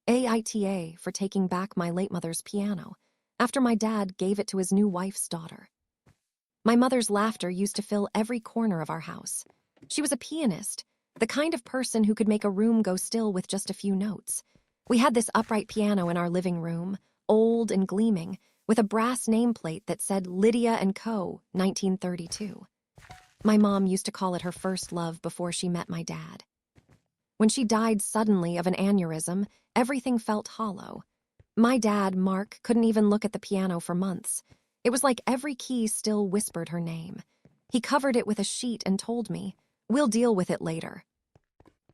AITA for taking back my late mother's piano, after my dad gave it to his new wife's daughter. My mother's laughter used to fill every corner of our house. She was a pianist, the kind of person who could make a room go still with just a few notes. We had this upright piano in our living room, old and gleaming, with a brass nameplate that said Lydia Co, 1932. My mom used to call it her first love before she met my dad. When she died suddenly of an aneurysm, everything felt hollow. My dad, Mark, couldn't even look at the piano for months. It was like every key still whispered her name. He covered it with a sheet and told me, "We'll deal with it later."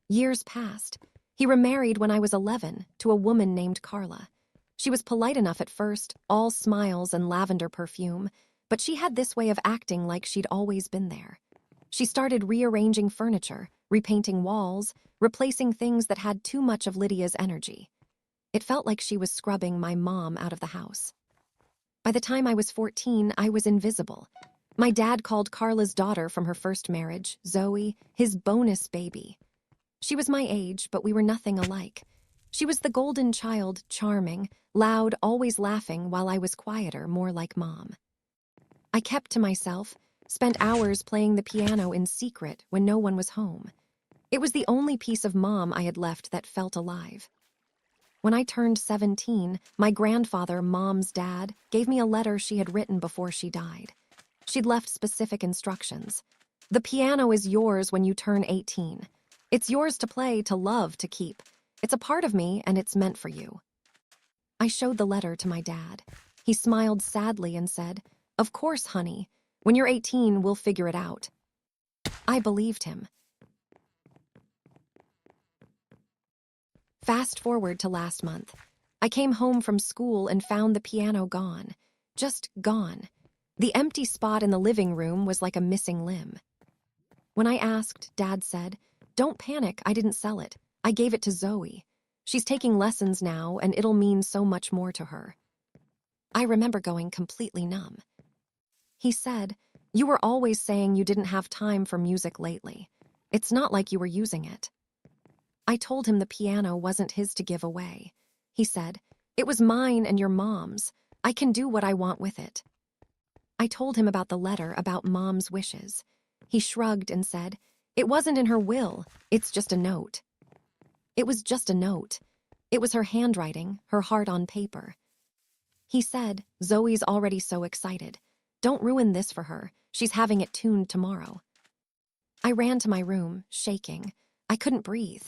Years passed. He remarried when I was 11 to a woman named Carla. She was polite enough at first, all smiles and lavender perfume, but she had this way of acting like she'd always been there. She started rearranging furniture, repainting walls, replacing things that had too much of Lydia's energy. It felt like she was scrubbing my mom out of the house. By the time I was 14, I was invisible. My dad called Carla's daughter from her first marriage, Zoe, his bonus baby. She was my age, but we were nothing alike. She was the golden child, charming, loud, always laughing, while I was quieter, more like Mom. I kept to myself, spent hours playing the piano in secret when no one was home. It was the only piece of Mom I had left that felt alive. When I turned 17, my grandfather, Mom's dad, gave me a letter she had written before she died. She'd left specific instructions. "The piano is yours when you turn 18. It's yours to play, to love, to keep. It's a part of me, and it's meant for you." I showed the letter to my dad. He smiled sadly and said, "Of course, honey. When you're 18, we'll figure it out." I believed him. Fast forward to last month. I came home from school and found the piano gone. Just gone. The empty spot in the living room was like a missing limb. When I asked, Dad said, "Don't panic, I didn't sell it. I gave it to Zoe. She's taking lessons now, and it'll mean so much more to her." I remember going completely numb. He said, "You were always saying you didn't have time for music lately. It's not like you were using it." I told him the piano wasn't his to give away. He said, "It was mine and your mom's. I can do what I want with it." I told him about the letter about Mom's wishes. He shrugged and said, "It wasn't in her will, it's just a note." It was just a note. It was her handwriting, her heart on paper. He said, "Zoe's already so excited. Don't ruin this for her. She's having it tuned tomorrow." I ran to my room, shaking. I couldn't breathe.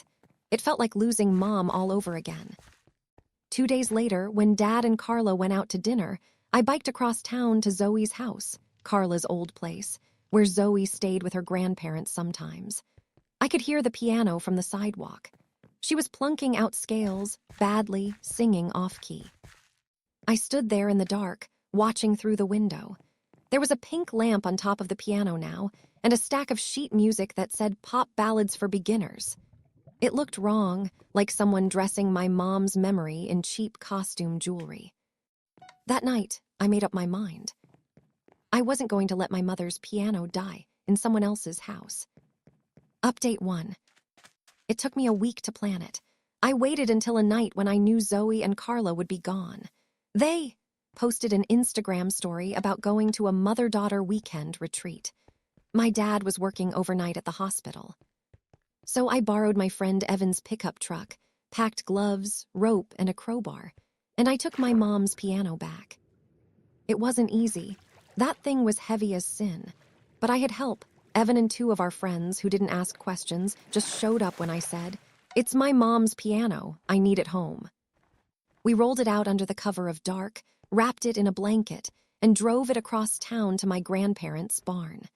It felt like losing Mom all over again. 2 days later, when Dad and Carla went out to dinner, I biked across town to Zoe's house, Carla's old place, where Zoe stayed with her grandparents sometimes. I could hear the piano from the sidewalk. She was plunking out scales, badly, singing off-key. I stood there in the dark, watching through the window. There was a pink lamp on top of the piano now, and a stack of sheet music that said "Pop Ballads for Beginners." It looked wrong, like someone dressing my mom's memory in cheap costume jewelry. That night, I made up my mind. I wasn't going to let my mother's piano die in someone else's house. Update 1. It took me a week to plan it. I waited until a night when I knew Zoe and Carla would be gone. They posted an Instagram story about going to a mother-daughter weekend retreat. My dad was working overnight at the hospital. So I borrowed my friend Evan's pickup truck, packed gloves, rope, and a crowbar, and I took my mom's piano back. It wasn't easy. That thing was heavy as sin. But I had help. Evan and 2 of our friends, who didn't ask questions, just showed up when I said, "It's my mom's piano. I need it home." We rolled it out under the cover of dark, wrapped it in a blanket, and drove it across town to my grandparents' barn.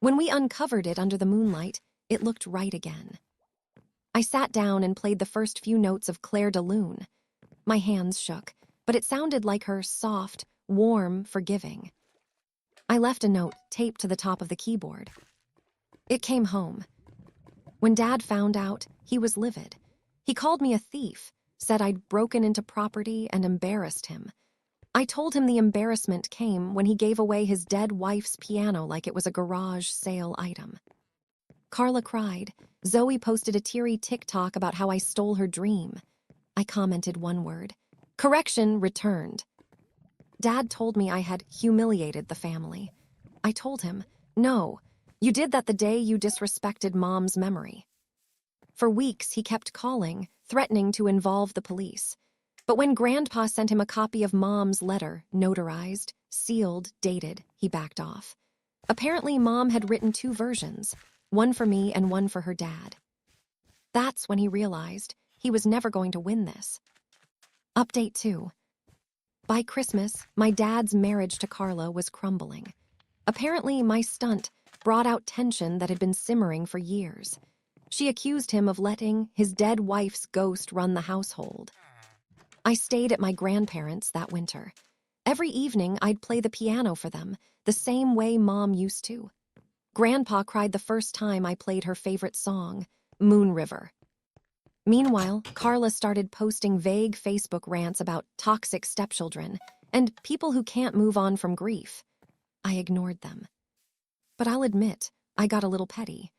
When we uncovered it under the moonlight, it looked right again. I sat down and played the first few notes of Claire de Lune. My hands shook, but it sounded like her, soft, warm, forgiving. I left a note taped to the top of the keyboard. It came home. When Dad found out, he was livid. He called me a thief, said I'd broken into property, and embarrassed him. I told him the embarrassment came when he gave away his dead wife's piano like it was a garage sale item. Carla cried. Zoe posted a teary TikTok about how I stole her dream. I commented one word. Correction returned. Dad told me I had humiliated the family. I told him, no, you did that the day you disrespected Mom's memory. For weeks, he kept calling, threatening to involve the police. But when Grandpa sent him a copy of Mom's letter, notarized, sealed, dated, he backed off. Apparently, Mom had written 2 versions, one for me and one for her dad. That's when he realized he was never going to win this. Update 2. By Christmas, my dad's marriage to Carla was crumbling. Apparently, my stunt brought out tension that had been simmering for years. She accused him of letting his dead wife's ghost run the household. I stayed at my grandparents' that winter. Every evening, I'd play the piano for them, the same way Mom used to. Grandpa cried the first time I played her favorite song, Moon River. Meanwhile, Carla started posting vague Facebook rants about toxic stepchildren and people who can't move on from grief. I ignored them. But I'll admit, I got a little petty.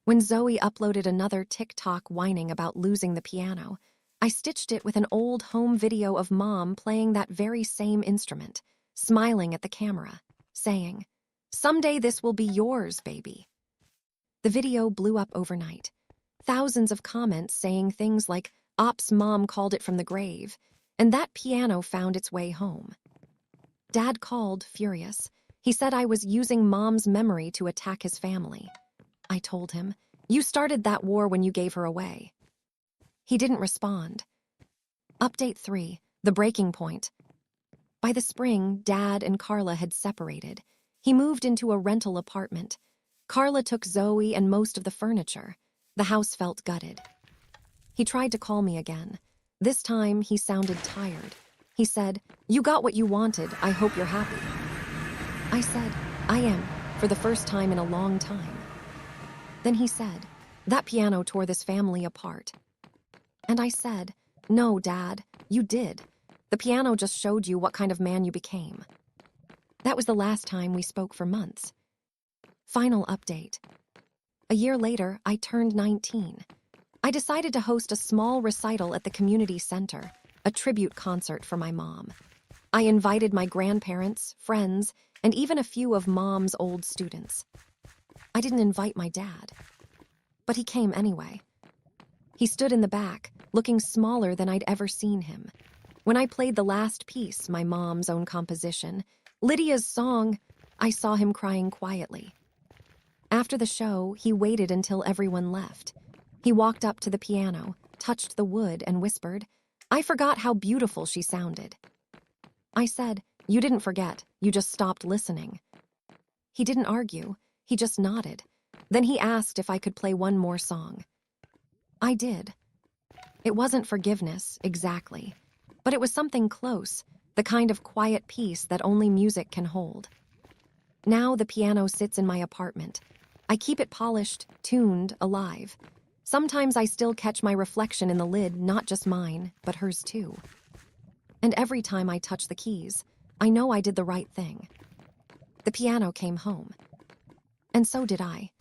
When Zoe uploaded another TikTok whining about losing the piano, I stitched it with an old home video of Mom playing that very same instrument, smiling at the camera, saying, "Someday this will be yours, baby." The video blew up overnight. Thousands of comments saying things like, "Ops Mom called it from the grave," and that piano found its way home. Dad called, furious. He said I was using Mom's memory to attack his family. I told him, "You started that war when you gave her away." He didn't respond. Update 3, the breaking point. By the spring, Dad and Carla had separated. He moved into a rental apartment. Carla took Zoe and most of the furniture. The house felt gutted. He tried to call me again. This time, he sounded tired. He said, "You got what you wanted. I hope you're happy." I said, "I am, for the first time in a long time." Then he said, "That piano tore this family apart." And I said, "No, Dad, you did. The piano just showed you what kind of man you became." That was the last time we spoke for months. Final update. A year later, I turned 19. I decided to host a small recital at the community center, a tribute concert for my mom. I invited my grandparents, friends, and even a few of Mom's old students. I didn't invite my dad, but he came anyway. He stood in the back, looking smaller than I'd ever seen him. When I played the last piece, my mom's own composition, Lydia's song, I saw him crying quietly. After the show, he waited until everyone left. He walked up to the piano, touched the wood, and whispered, "I forgot how beautiful she sounded." I said, "You didn't forget, you just stopped listening." He didn't argue, he just nodded. Then he asked if I could play one more song. I did. It wasn't forgiveness, exactly, but it was something close, the kind of quiet peace that only music can hold. Now the piano sits in my apartment. I keep it polished, tuned, alive. Sometimes I still catch my reflection in the lid, not just mine, but hers too. And every time I touch the keys, I know I did the right thing. The piano came home. And so did I.